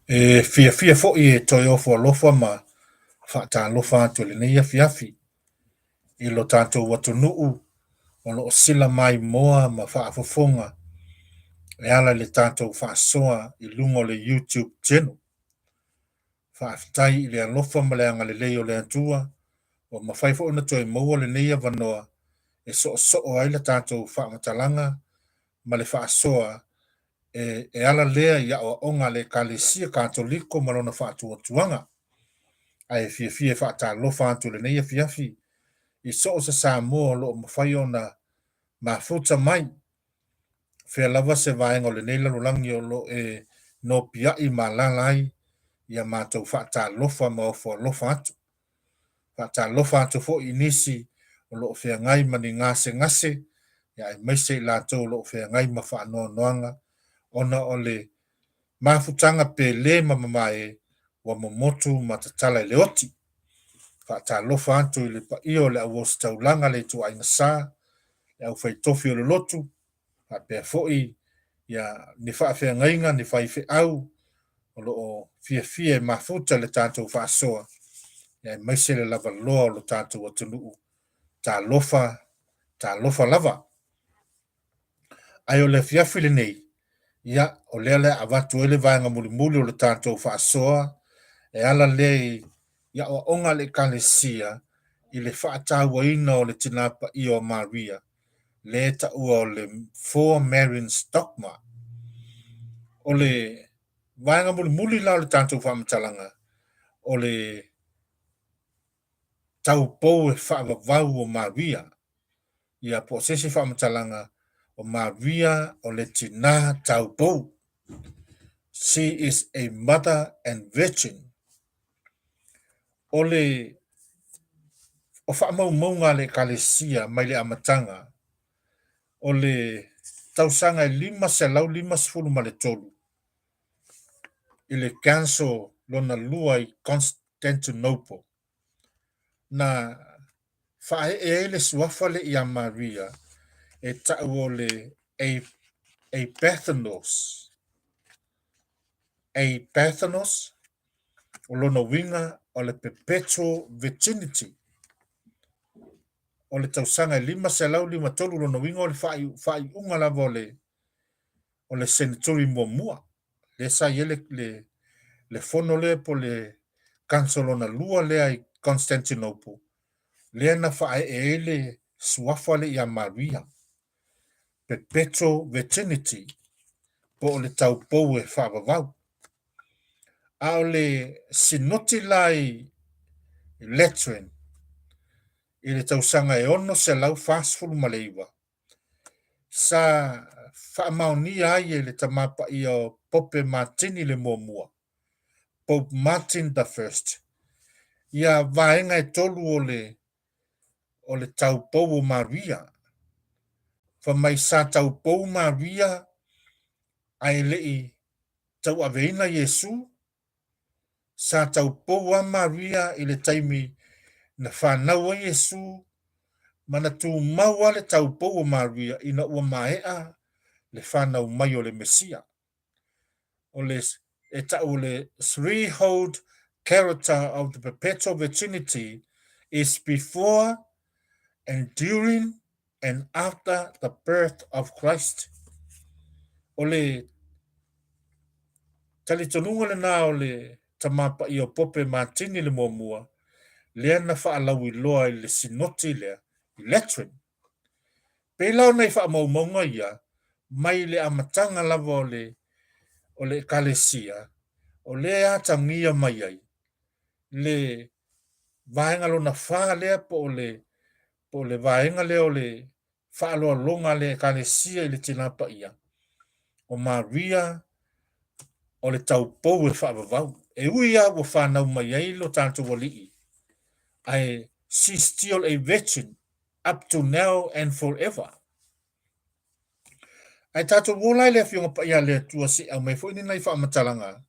Fia fo e toi ofo lofa ma whata lofa atu le neia fiafi. I lo tātou watu nuu o lo sila mai moa ma whaafofonga. E ala le tātou whaasoa I lungo le YouTube channel. Whaaftai I le alofa ma le anga le leo le atua o ma whaifo ona toi maua le neia vanoa e so ai le tātou whaamatalanga ma le whaasoa e ala lea I o onga le kalesia katoliko malona whaatua tuanga. Ai fia whaata lofa atu le neia fiafi. I so se sa mo lo mawhai ona mafuta mai. Fea lava se vaenga o le neila lulangi o lo no pia I malalai ia mātou whaata lofa ma ofo lofa atu. Whaata lofa atu fo inisi o lo fea ngai mani ngase ia e maise lātou lo fea ngai ma whaanoa noanga ona o le mafutanga pe le mamamae wa momotu matatala I le oti. Whaata lofa atu I le pa io le awos taulanga le tu ainga sā, le au fai tofi o le lotu, a pea foi, ia ni whaafea ngainga, ni whaife au, o lo o fia mafuta le tātou whaasoa, ia maise le lava loa o le tātou atunuu, tā lofa lava. Ai o le fiafi le nei, ia o lea avatu ele vaenga muli o le tātou whaasoa, e ala lei, ia o onga le kalesia I le whaataua ina o le tinapa I o Maria, le ta ua o le 4 Marians Dogma. O le vaenga muli la o le tātou whaamatalanga, o le TAUPOU e FAAVAVAU o Maria, ia po sesi whaamatalanga o Maria o le tina TAUPOU. She is a mother and virgin. O le o whaamaumaunga le kalesia mai le amatanga, o le tausanga 5 ma le tolu. I le council lona lua I Constantinople. Na whae le suafa le ia Maria e tau o le a Parthenos o lona winga o le Perpetual Virginity. O le tausanga 5 tolu lona winga o le whai unga lava o le senatori mua. Le sa yele le fono le po le kansolona lua le ai Constantinople. Le na whae le suafa le ia Maria. Perpetual Virginity. Po le taupou e whaavavau. A o le sinoti lai Letren. I le tausanga e ono se lau fastful maleiwa. Sa whaamaunia ai e le tamapa I o Pope Martini le mua. Pope Martin the First. Ia vaenga e tolu o le taupou o Maria. Fa mai sa taupou Maria ai lei tau aveina Yesu. Sa taupou a Maria I le taimi na whanau a Yesu. Mana tu maua le taupou o Maria ina ua maea le whanau mai o le Mesia. O le e tau le threefold character of the Perpetual Virginity is before and during and after the birth of Christ. O le talitonunga le nā o le tamapa I o Pope Martini le mua, lea na whaalau I loa I le sinoti lea, I Letren. Pēlau nei whaamaumaunga ia, mai le amatanga lava o le kalesia, o le atangia mai ai, le vaenga lo na wha lea po le vaenga lea o le whaaloa longa le kalesia I le tinapa ia. O Maria, o le taupou e whaavavau. E ui a ua whanau mai ai lo tātou walii. Ai, she's still a virgin, up to now and forever. Ai tātou wolai le fionga pa ia le tua si au mai fo ini nai whaamatalanga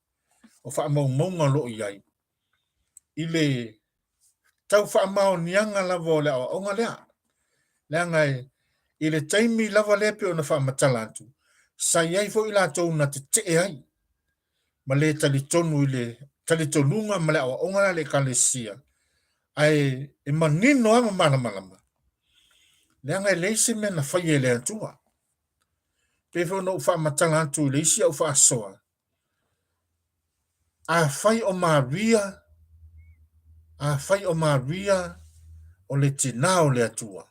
o whaamaumaunga lo iai. I le tau whaamau nianga lava o le awa onga lea. Lea ngai, I le taimi lava le pe o na whaamatalantu. Sa iai fo I la tau na te ai. ma le talitonu i le talitonunga ma le awaonga le kalesia ai e manino ama malamalama le anga e leise me na whai e le atua pe fo no wha matanga atu le isi au wha asoa a whai o Maria o le tina o le atua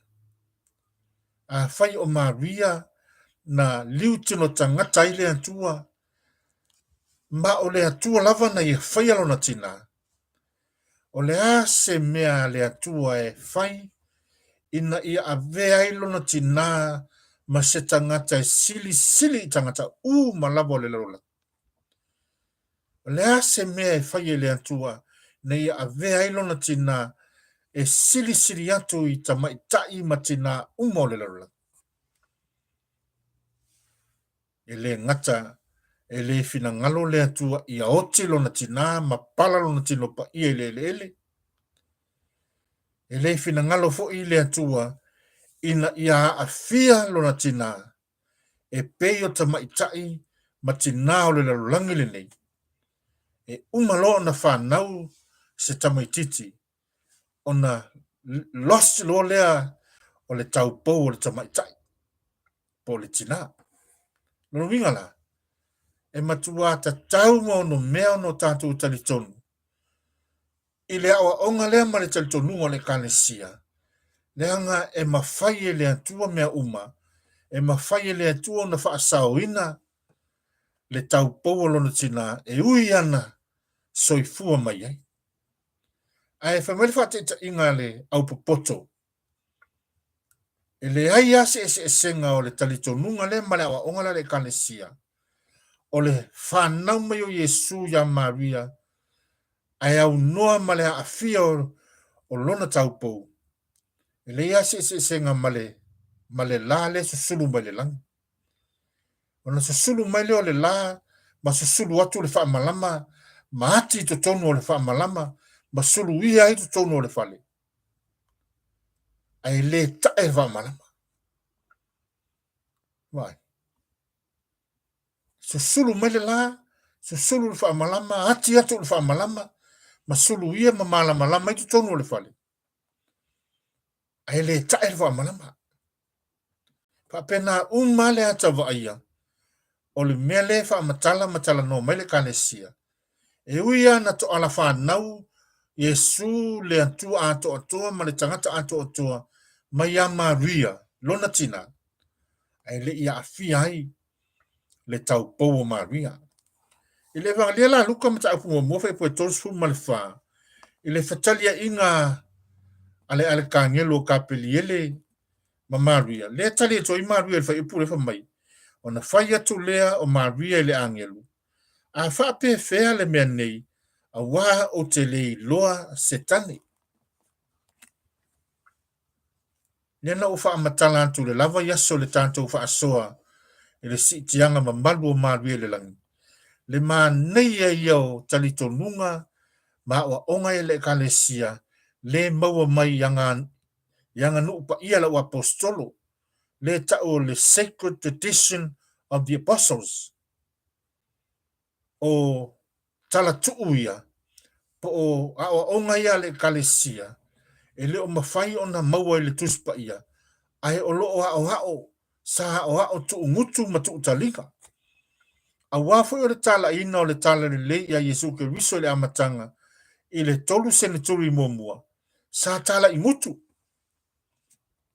a whai o Maria na liu tino tangata i le atua ma o le atua lava na i whai alo na tina o le a se mea le atua e whai ina ia a vea ilo na tina ma se tangata e sili tangata ma lava le lola. O le a se mea e whai e le atua na ia a vea ilo na tina e sili atu i tamaitai ma tina mo le lola. E le ngata e le fina ngalo le atua i a oti lo na tina ma pala lo na tino pa i ele. E le fina ngalo fo i le atua ina ia a fia lo na tina e peio tamaitai ma tina o le lalulangi le nei. E umalo na whanau se tamaititi o na lost lo lea o le taupou o le tamaitai po le tina. Lono wingala e matua ta tau mo no mea no tātou talitonu. I le awa onga lea ma le talitonu o le kanesia. Leanga e mawhai e le atua mea e mawhai e le atua na whaasauina le taupou o lona tina e ui ana soifua mai ai. Ai whamere whaateta inga le au popoto. E le ai ase e senga o le talitonunga le male awa ongala le kanesia. O le whanau mai o Yesu ya Maria. Ai au noa male a fia o lona taupou. E le ase e senga male la le susulu mai le lang. O na susulu mai le o le la ma susulu atu le wha malama ma ati to tonu o le wha malama ma sulu ia i to tonu o le whale. Ai le tae wha malama. Vai. Susulu mai le la, susulu le wha malama, ati atu le wha malama, ma sulu ia ma malama i to tonu o le whale. Ai le tae wha malama. Pa pena umale ata wa ia. O le mele wha matala no mai le kanesia. E uia na to ala wha nau, Yesu le atua atua ma le tangata atua mai a Maria, lona tina. Ai le ia afia ai le taupou o Maria. I le vangalia la luka mata apu mo fe po tos fu malfa. I le fatalia inga ale kangelo kapeliele ma Maria. Le tali to i Maria fa ipu le fa mai. Ona faya tu lea o Maria le angelu. A fa pe fea le mea nei a wa o te le loa setani. Nena ufa amatala antu le lava yaso le tanto ufa asoa i le si tianga ma malu o Maria le langi. Le ma nei e iau talito nunga ma wa onga e le kalesia le maua mai yanga nupa ia la apostolo le tau le sacred tradition of the apostles o tala tuuia po o awa onga ia le kalesia e le o mawhai o na maua i le tuspa ia ai o lo o hao sa o hao tu ngutu ma tu talinga a wafo o le tala ina o le tala le ia Yesu ke riso le amatanga i le tolu senaturi mua sa tala i mutu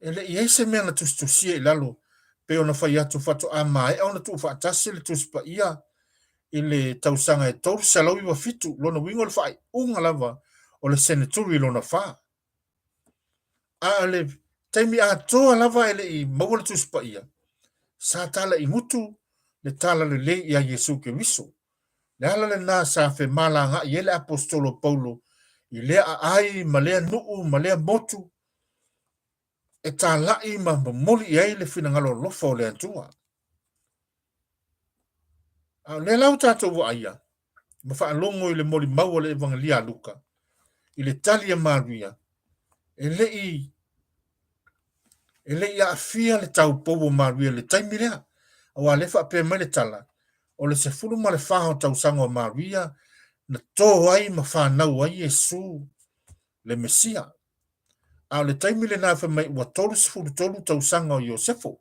ele i eise mea na tustusia i lalo pe ona fai atu fatu a mai e ona tu fatasi le tuspa ia i le tausanga e tolu salau i wafitu lona wingo le fai unga lava o le senaturi lona fa a le taimi a toa lava ele i maua le tuspa ia sa tala i mutu le tala le ia Yesu ke riso le ala le na sa fe mala nga i ele apostolo Paulo i lea ai ma lea nuu ma lea motu e tā lai ma moli i ai le whina ngalo lofa o le atua. Le lau tātou wa aia, ma wha alongo i le moli maua le evangelia luka, i le talia Maria, e le i a fia le tau powo Maria le taimirea, awa le wha pe mai le tala, o le se fulu ma le whaho tausaga o Maria na tō ai ma whanau ai Yesu le Mesia. A o le taimi le nā whamai ua tolu sifuru tolu tausaga o Iosefo.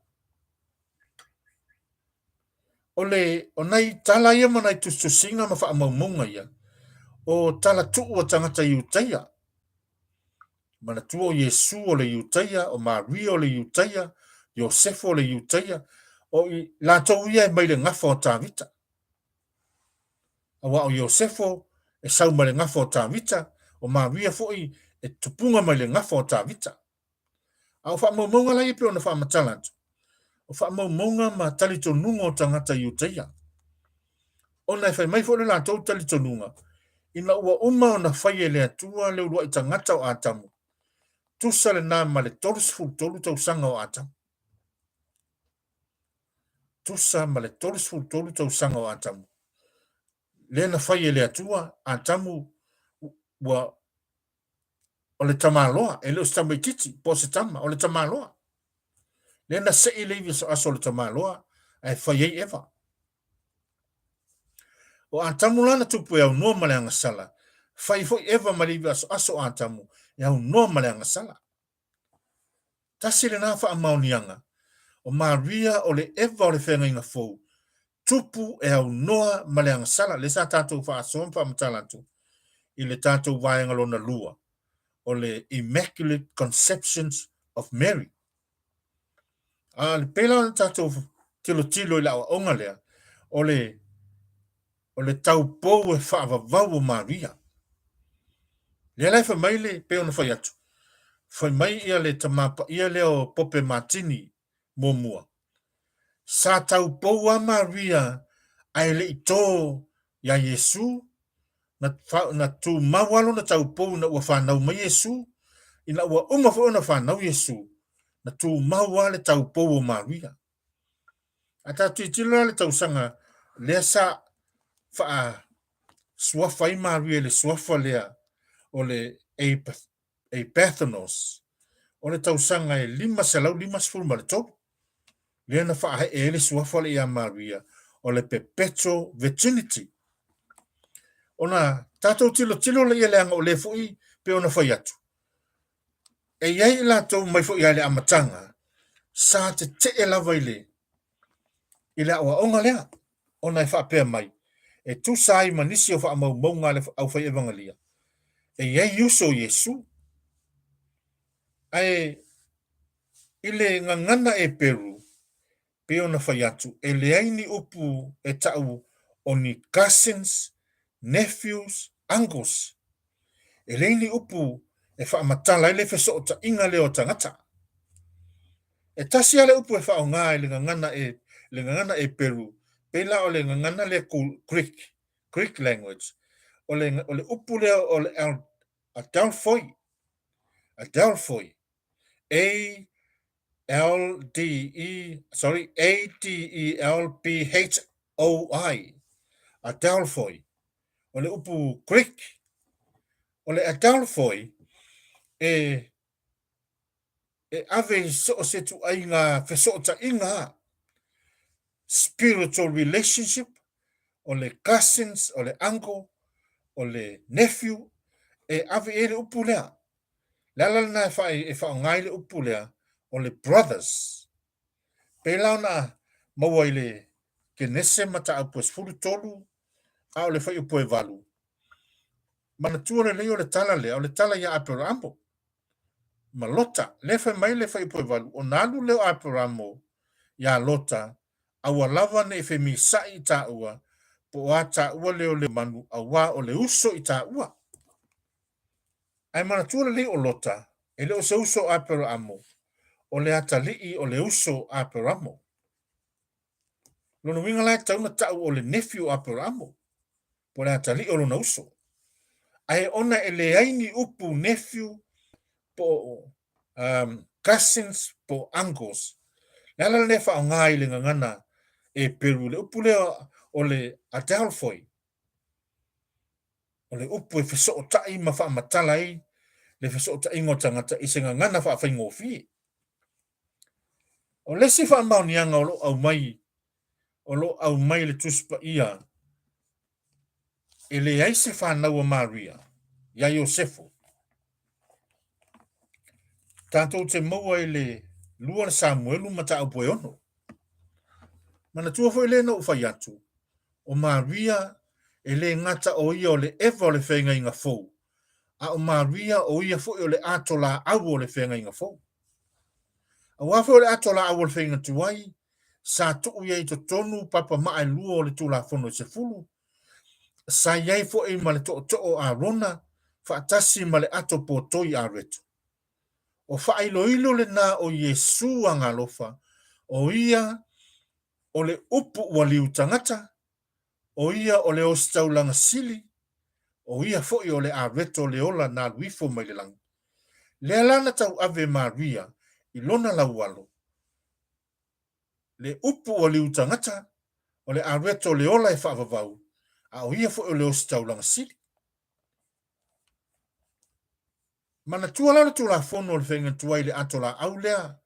O nei tala ia ma nei tustusinga ma whaamaumunga ia. O tala tuu o tangata Iutaia. Mana tua o Yesu o le Iutaia, o Maria o le Iutaia, Iosefo o le Iutaia, o i la tau ia e mai le ngafa o tāwita. Awa o Iosefo e sau mai le ngafa o tāwita, o Maria foi e tupunga mai le ngafa o tāwita. A o whaamaumunga lai e peo na whaamatalantu. O whaamaumunga ma talito nunga o tangata Iutaia. O nei whai mai fo le la tau talito nunga. Ina ua uma o na whai e le atua le urua i tangata o atamu. Tusa le nā ma le torisfu tolu tau sanga o atamu. Tusa ma le torisfu tolu tau sanga o atamu. Le na whai e le atua atamu ua o le tamaloa. E le ustama i titi, po se tama, o le tamaloa. Le na se i leivi aso le tamaloa, ai whai ei eva. O atamu lana tupu e au noa male anga sala. Whai foi eva malivi aso atamu. E au noa male anga sala. Tasi le nā wha amaunianga. O Maria o le eva o le whenga inga fou. Tupu e au noa male anga sala. Le sa tātou wha asoam wha amatalatu. I le tātou vaianga lona lua. O le Immaculate Conceptions of Mary. Le pela o tātou tilo i la o onga lea. O le taupou e FAAVAVAU o Maria. Le lai wha maile peo na whai atu. Whai mai ia le tamapa ia le o Pope Martini mua. Sa taupou a Maria ai le ito ya Yesu na tu mawalo na taupou na ua whanau mai Yesu ina ua fo na whanau Yesu na tu mawale taupou o Maria. Ata titila le tausanga le sa wha suafa i Maria le suafa lea o le Epathanos. O le tausanga e lima selau lima sifuru ma le topu. Le na wha e le suafa le ia Maria o le Perpetual Virginity. O na tātou tilo le ia leanga o le fui pe o na whai atu. E iai la tau mai fui ia le amatanga sa te e lava i le awa onga lea o na i wha pēr mai. E tu sai manisi o wha maunga le au whai evangelia. E iai uso Yesu. Ai ile ngangana e Peru pe ona whai atu e leaini upu e tau o ni cousins, nephews, uncles. E leini upu e whaamatala ele wheso o ta inga leo tangata. E tasi ale upu e whao ngā le ngangana e Peru pe la o le ngangana le Greek language. O le upu leo o le Adelphoi. Adelphoi. Adelphoi. O le upu Greek. O le Adelphoi e ave so se tu ainga feso ta inga spiritual relationship o le cousins, o le uncle, o le nephew e ave ele upu lea. Lala na e wha ngai le upu lea o le brothers. Pela na maua i le kenese mata au pues furu tolu a o le whai upu e valu. Mana tua le leo le tala lea o le tala ia Aperamo. Ma lota, le whai mai le whai upu e valu. O nalu leo Aperamo ia lota aua lava ne e mi sa i ta ua po a ta ua leo le manu a wa o le uso i ta ua. Ai mana tua le leo lota e leo se uso Aperamo. O le atalii o le uso Aperamo. Lono winga lai tauna tau o le nephew Aperamo. Po le atalii o lona uso. Ai ona e le aini upu nephew po cousins po uncles. Lala le wha o ngai le ngangana e Peru le upu leo o le Adelphoi. O le upu e wheso o tai ma wha matala i le wheso o tai ngotangata i se ngangana wha whai ngofi. O lesi wha maunianga o lo au mai o lo au mai le tuspa ia e le ai se whanau a Maria, ia Iosefo. Tātou te maua i le lua le Samuelu ma ta upo e ono. Mana tua fo ele no ufai atu. O Maria e le ngata o ia o le ewa o le whenga inga fou. A o Maria o ia fo o le atola au o le whenga inga fou. A wafo o le atola au o le whenga tuai, sa tuu ia i to tonu papa maa lua o le tula fono se fulu. Sa iai fo e ma le to a rona, fa atasi ma le ato po toi a retu. O fa ilo le na o Yesu anga lofa, o ia o le upu ua liu tangata, o ia o le ostaulanga sili, o ia foi o le areto le ola na luifo mai le lang. Le alana tau ave Maria, i lona la walo. Le upu ua liu tangata, o le areto le ola e FAAVAVAU, a o ia foi o le ostaulanga sili. Mana tualana tula fono le whenga tuai le atola au lea,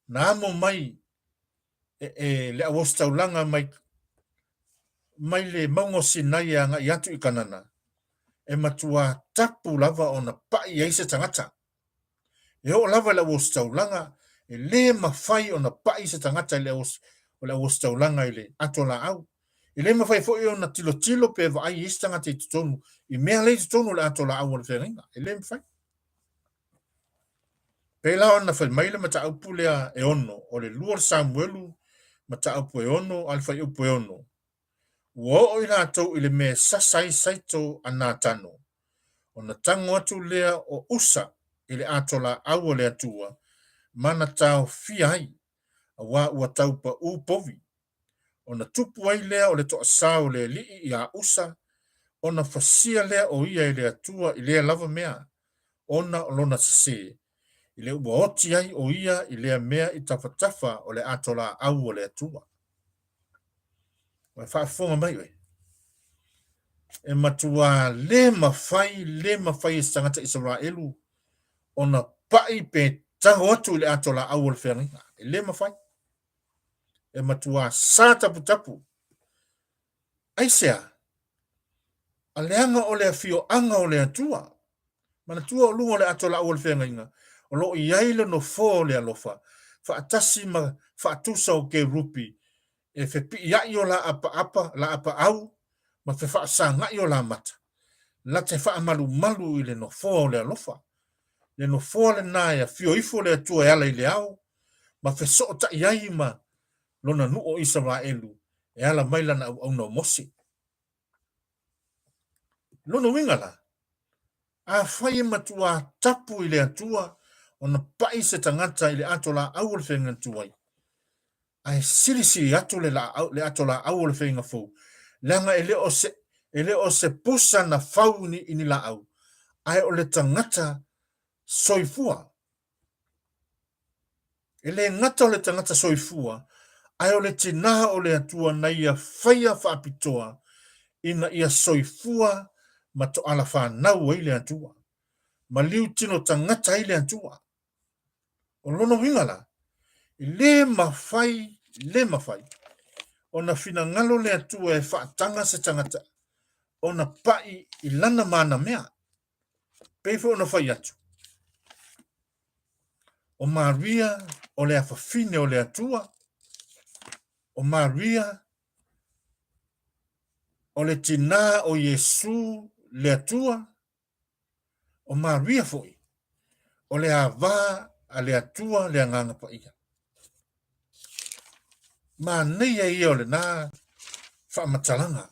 na amo mai le ostaulanga mai le maungo sinai anga i atu i kanana. E matua tapu lava o na pai ai se tangata. E o lava le ostaulanga, e le mawhai o na pai se tangata o le ostaulanga i le atola au. E le mawhai fo i o na tilo pe va ai isi tangata i tutonu. I mea le tutonu le atola au o le whenga. E le mawhai. Pela ona fai maile mata upu lea e ono, o le lua Samuelu mata upu e ono, alfa i upu e ono. Ua o ina atou i le me sasai saito ana tano. O na tango atu lea o usa i le atola au o le atua, mana tau fiai, a wā ua taupa upovi. O na tupu ai lea o le toa sao le lii i a usa, o na fasia lea o ia i le atua i lea lava mea, ona o lona sase. I le ua oti ai o ia i lea mea i tafatafa o le atola au o le atua. Wa whaafonga mai we. E matua le mawhai e sangata Israelu o na pai pe tango atu i le atola au o le whenga. E le mawhai. E matua sa tapu. Aisea, a leanga o le afio anga o le atua. Mana tua o lunga o le atola au o le whenga. O lo iaile no fo le alofa. Fa atasi ma fa atusa o ke rupi. E fe pi iai o la apa au. Ma fe fa sa ngai o la mata. La te fa malu i le no fo le alofa. Le no fo le na ya fio ifo le atua e ala i le au. Ma fe so ta iai ma lona nu o Israelu. E ala maila na au no mosi. Lona wingala. A fai matua tapu i le atua. O na pai se tangata i le atola au le whenga tuai. Ai siri atu le atola au le whenga fau. Langa e le o se pusa na fau ni ini la au. Ai o le tangata soifua. E le ngata o le tangata soifua. Ai o le tinaha o le atua na ia whaia whaapitoa. Ina ia soifua ma to ala whanau i le atua. Ma liu tino tangata i le atua. O lono wingala. I le mawhai. O na fina ngalo le atua e whaatanga se tangata. O na pai i lana mana mea. Peifo o na whai atu. O Maria o le awhawhine o le atua. O Maria o le tina o Yesu le atua. O Maria foi. O le ava a le atua le anganga pa ia. Ma neia ia o le na whaamatalanga.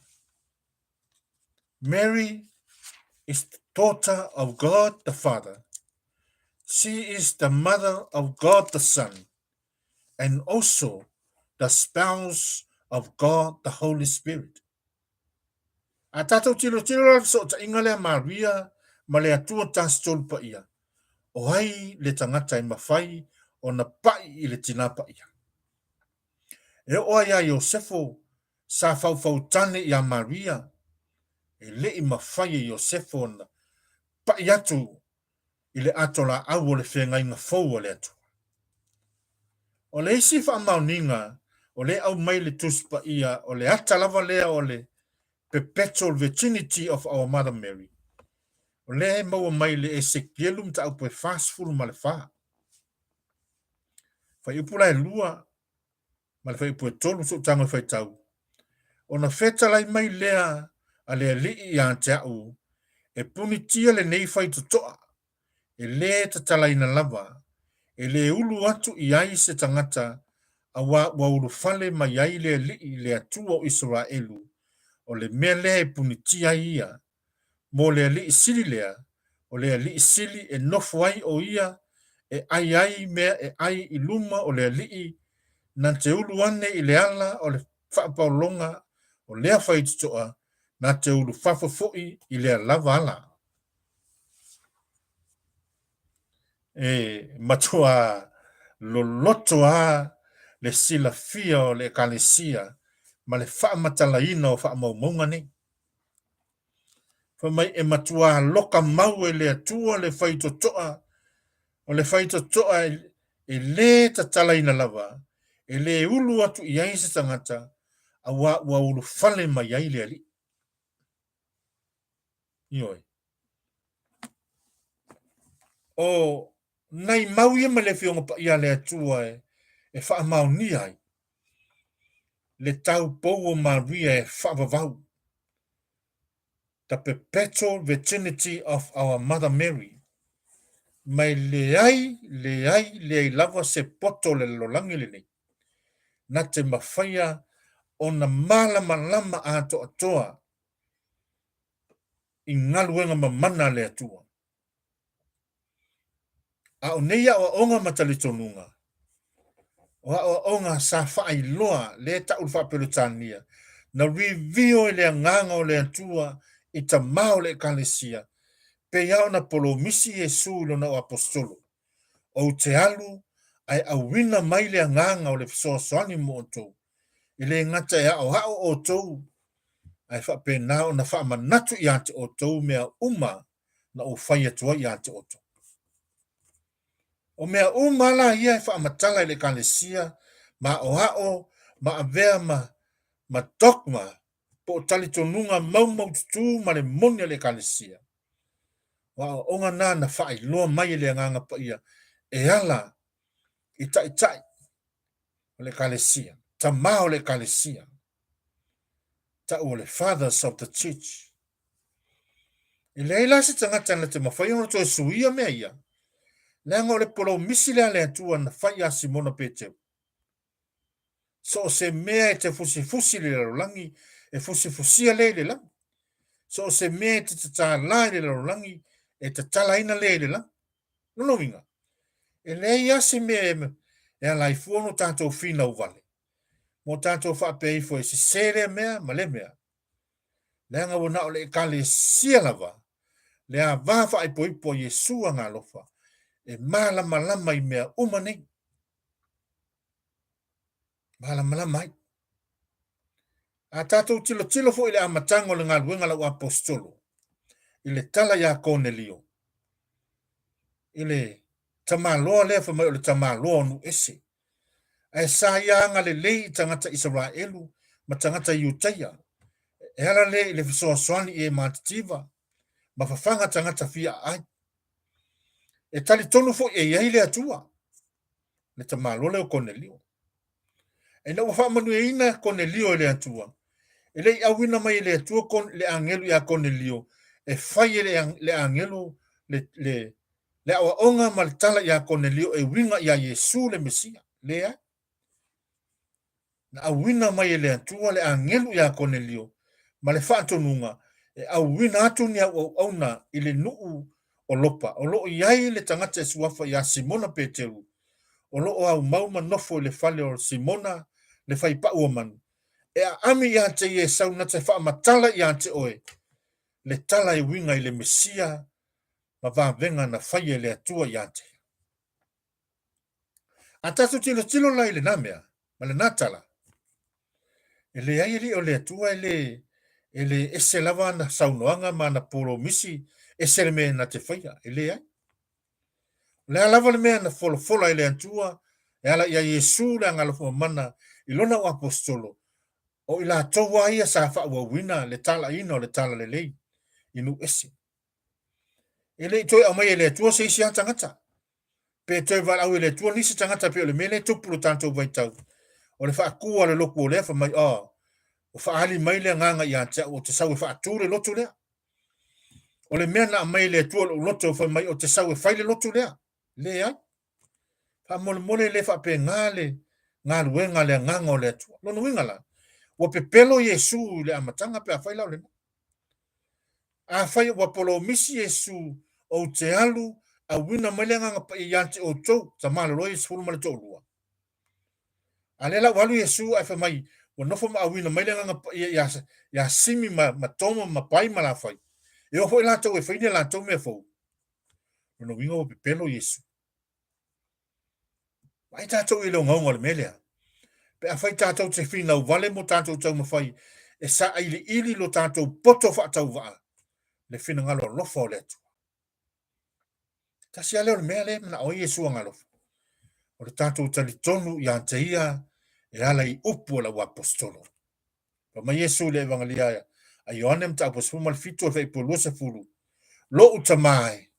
Mary is the daughter of God the Father. She is the mother of God the Son, and also the spouse of God the Holy Spirit. A tātou tilo so ta inga Maria ma le atua tāstol pa ia. O hai le tangata i mawhai o na pai i le tina pa ia. E oa ia Iosefo sa fau tane ia Maria. E le i mawhai i Iosefo na pai atu i le atola au o le whenga inga fau o le atu. O le isi wha mauninga o le au mai le tuspa ia o le ata lava lea o le perpetual virginity of our Mother Mary. O le maua mai le Ezekielum ta au pe fastful ma le fa. Fa upula e lua ma le fa ipu e tolu so tango fai tau. O na feta lai mai lea a le li i an te au e punitia le nei fai totoa e le ta talaina lava e le ulu atu i ai se tangata a wa ulu fale mai ai le li i le atua o Israelu o le mea lea e punitia ia mo le li i sili lea o le li i sili e nofu ai o ia e ai mea e ai i luma o le li i na te ulu ane i le ala o le whaapaulonga o lea fai tutoa na te ulu whafafoi i lea lava ala. E matua lo loto a le sila fia o le kalesia ma le whaamatalaina o whaamaumaunga ne. Fa mai e matua loka mau e le atua le whaitotoa o le whaitotoa e le tatalaina lava e le ulu atu i aise tangata a wa ulu fale mai ai le ali. Ioi. O nai mau ia ma le fionga pa ia le atua e whaamau ni ai. Le TAUPOU o Maria e FAAVAVAU. The Perpetual Virginity of our Mother Mary. Mai le ai lava se poto le lolangi le nei. Na te mawhaia o na malama a to atoa i ngaluenga mamana le atua. A o neia o onga matalitonunga. O onga sa whaai loa le ta ulfa pelotania. Na review le nganga o le atua i ta mao le kalesia. Pe iau na polo misi Yesu lo na o apostolo. O te alu ai awina mai le nganga o le fisoasoani mo o tou. I le ngata e o hao o tou. Ai wha pe nao na wha manatu i ante o tou mea uma na o whai atua i ante o tou. O mea uma la ia e wha matala i le kalesia ma o hao ma avea ma dogma po tali tonunga mau tutu ma le monia le kalesia. Wa onga na wha i loa mai le nganga pa ia e ala i tai o le kalesia. Ta mao le kalesia. Ta o le fathers of the church. I le ila se tangata na te mawhai ono to suia mea ia. Lenga o le polo misi le ale atua na whai a Simona Peteu. So se mea e te fusi le rolangi e fusia le lang. So se mea te tata lai le rolangi e te talaina le lang. No winga. E le ia se mea e alai fuono tātou whina uvale. Mo tātou whapei fo e se sere mea ma le mea. Lenga wana o le kale sia lava. Le a wafa ai poipo Yesua ngā lofa. E malama i mea umane. Malama ai. A tātou tilo fo i le amatango le ngā luenga lau apostolo. I le tala ya Cornelio. I le tamaloa lea fa mai o le tamaloa nu ese. E sa ia le lei tangata Israelu ma tangata Iutaia. E ala le le fisoasoani e matativa ma fafanga tangata fia ai. E tali tonu fo e iai le atua. Le tamaloa leo Cornelio. E na wafa manu e ina Cornelio le atua. E le awina mai le atua kon le angelu ya Cornelio. E fai le angelu le awa onga maltala ya Cornelio e winga ya Yesu le Mesia. Lea. Na awina mai le atua le angelu ya Cornelio. Ma le whaatonunga. E awina atu ni au na ile nuu o lopa. O loo iai le tangata e suafa ya Simona Peteu. O loo au mauma nofo le fale o Simona le fai pa uaman. E a ami ya te ye sau na te wha matala ya te oe. Le tala e winga i le Mesia. Ma va venga na fai le atua ya te. A tatu tilo lai le namea. Ma le natala. E le airi o le atua e le ese lava na saunoanga ma na polo misi ese le mea na te whaia. E le ai. Le alava le mea na fola e le atua Ala ia Yesu le ngalofo mana ilona o apostolo o ila towa ia sa fa wa wina le tala ino le tala le lei inu esi ele toi o mai le tua se sia tangata pe toi va au le tua ni se tangata pe le mele tupu tanto vai tau o le fa ku le loku le fa mai o fa ali mai le nganga ia ta o te sau fa tu le lotu le o le mena mai le tua lotu fa mai o te sau fa le lotu le ya fa mole le fa pe ngale ngalu wenga le nganga o le tua lo no ngala o pe pelo Yesu le amatanga pe a fa le a fai wa polo misi Yesu o te alu a wina malenga pa iante o tou ta malo lo Yesu fulu male lua. A lela walu Yesu a fa mai wa nofo ma a wina malenga pa ya simi ma toma ma pai ma la fai. E o foi la tou e fai la tou me fo. No winga o pelo Yesu. Mai ta tou i lo ngongo le melea. Pe a fai ta tou te fina o vale mo ta tou tou ma fai e sa ili lo ta tou poto fa tau va. Le fina ngalo lo fo le tu. Ta sia le mea le na o Yesu ngalo. O le tatou talitonu ia te ia e ala i upu la apostolo. Pa ma Yesu le evangelia a Ioane mta apostolo mal fitu e feipo se fulu. Lo utamai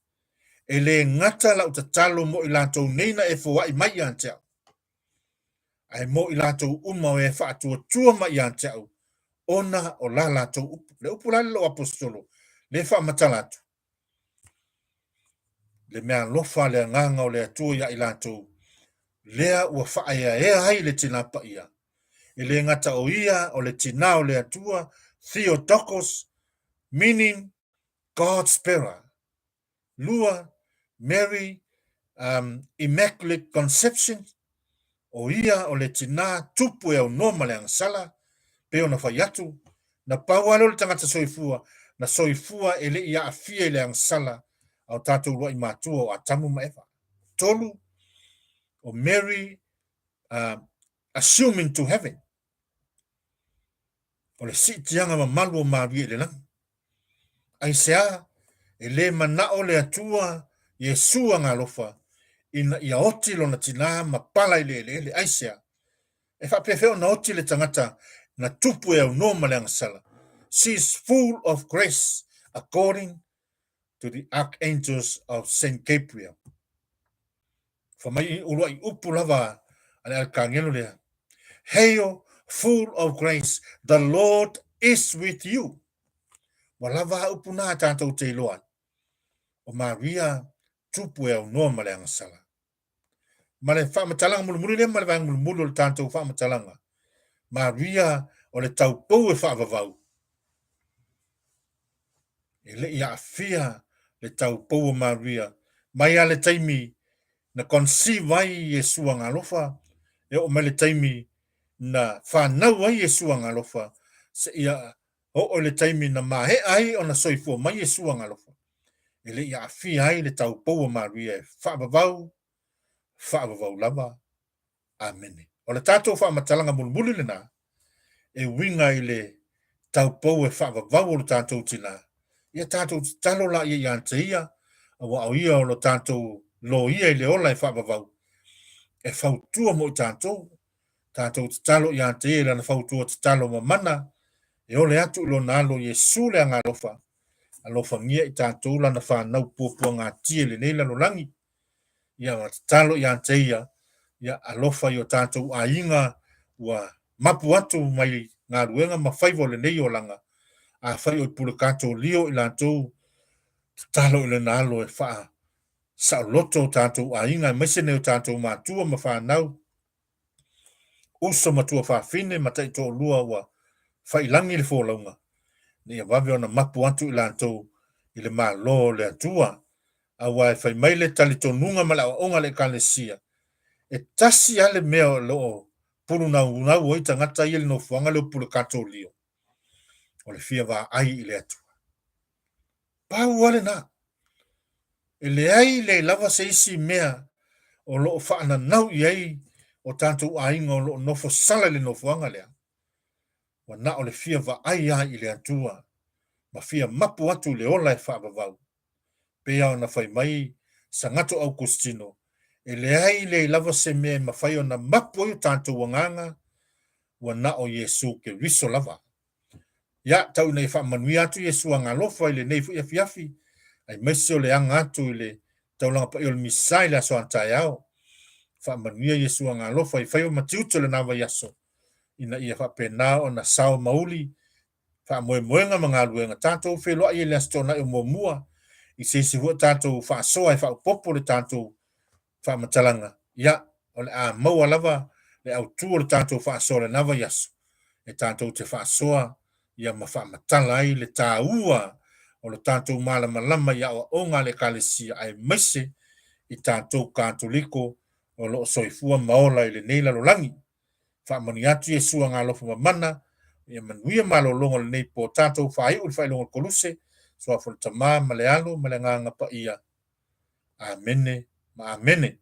e le ngata la utatalo mo ilatou neina e fo i mai ante au. Ai mo ilatou uma o e fa tua mai ante au. Ona o la latou upu. Le upu la lo apostolo. Le fa matalatu. Le mea lofa le nganga o le atua ia ilatou. Lea ua whaaya hai le tina pa ia. E le ngata o ia o le tina o le atua, Theotokos, meaning God's Spirit. Lua, Mary, Immaculate Conception, o ia o le tina tupu e au noma le angsala, peo na whaiatu, na paualo le tangata soifua, na soifua e le ia a fie le angsala, au tātou rua i mātua o atamu maefa. Tolu, o Mary, assuming to heaven. O le si tianga ma malu o Maria le lang. Ai sea, e le mana o le atua, Yesua ngā lofa, ina ia oti lo na tina ma pala i le ai sea. E whapewheo na oti le tangata, na tupu e au noma le angasala. She is full of grace, according to the archangels of Saint Gabriel. Whamai urua i upu lava, ale al kangelo lea. Hail, full of grace, the Lord is with you. Walava upuna tātou te iloa. O Maria tupu e au noa male angasala. Male whamatalanga mulu le male vang mulu le tātou whamatalanga. Maria o le taupou e FAAVAVAU. E le ia afia le taupou o Maria. Mai ale taimi na conceive ai Yesua ngalofa. E o mele taimi na whanau ai Yesua ngalofa. Se ia o le taimi na mahe ai o na soifua mai Yesua ngalofa. E le ia afi ai le taupou o Maria e whaavavau lava. Amen. O le tātou whaamatalanga mulmuli le nā, e winga i le taupou e whaavavau o le tātou tina. Ia tātou talo la ia iante ia, a wa au ia o le tātou lo ia i le ola e whaavavau. E whautua mo i tātou talo iante ia lana whautua talo ma mana, e ole atu ilo nalo Yesu le anga lofa. Alofa ngia i tātou lana whanau pōpua ngā tie le neila no langi. Ia talo iante ia alofa i o tātou a inga ua mapu atu mai ngā ruenga ma whaivo le nei o langa. A whai o pule kato lio i lātou talo i le nalo e wha. Sa loto tātou a inga mesene o tātou mātua ma whanau. Uso matua whawhine ma taito o lua ua whai langi le fōlaunga. Ni a wawe ona mapu atu i lātou i le mā lo le atua. A wai whai maile talito nunga ma la o onga le kalesia. E tasi ale mea lo pulu na unau o ita ngata i le no fuanga le pulu kato lio. O le fia wa ai i le atu. Pau wale na. E le ai le lava se isi mea o lo whaana nau i ai o tātou ainga o lo nofo sala le no fuanga lea. Wa na o le fia wa ai ai i le atua. Ma fia mapu atu le ola e FAAVAVAU. Pea o na whai mai sa ngato au kustino. e le ai le lava se me mawhai o na mapo i tātou wanganga wa na o Yesu ke riso lava. Ia tau nei wha manui atu Yesu a ngā lofa i le nei fu iafi afi, ai maise o le anga atu i le tau langa pa i o le misai le aso antai au. Wha manui a Yesu a ngā lofa i whai o matiuto le nawa yaso, ina ia wha pena o na sao mauli, wha moe moenga mga luenga tātou wheloa i le astona i o mua mua, i se hua tātou wha soa i wha upopo le tātou wha matalanga. Ia, o le a maua lava, le au tua le tātou wha soa le nawa yaso, e tātou te wha soa, ia ma wha matala ai le tā ua, o le tātou malama lama ia o onga le kalesia ai maise, i tātou kātoliko, o lo soifua maola i le neila lo langi. Wha mani atu Yesu a ngā lofa mamana, ia manuia malo longa le nei po tātou whai uli whai longa koluse, so a fol tamā ma le alo ma le nganga pa ia. Amene, ma amene.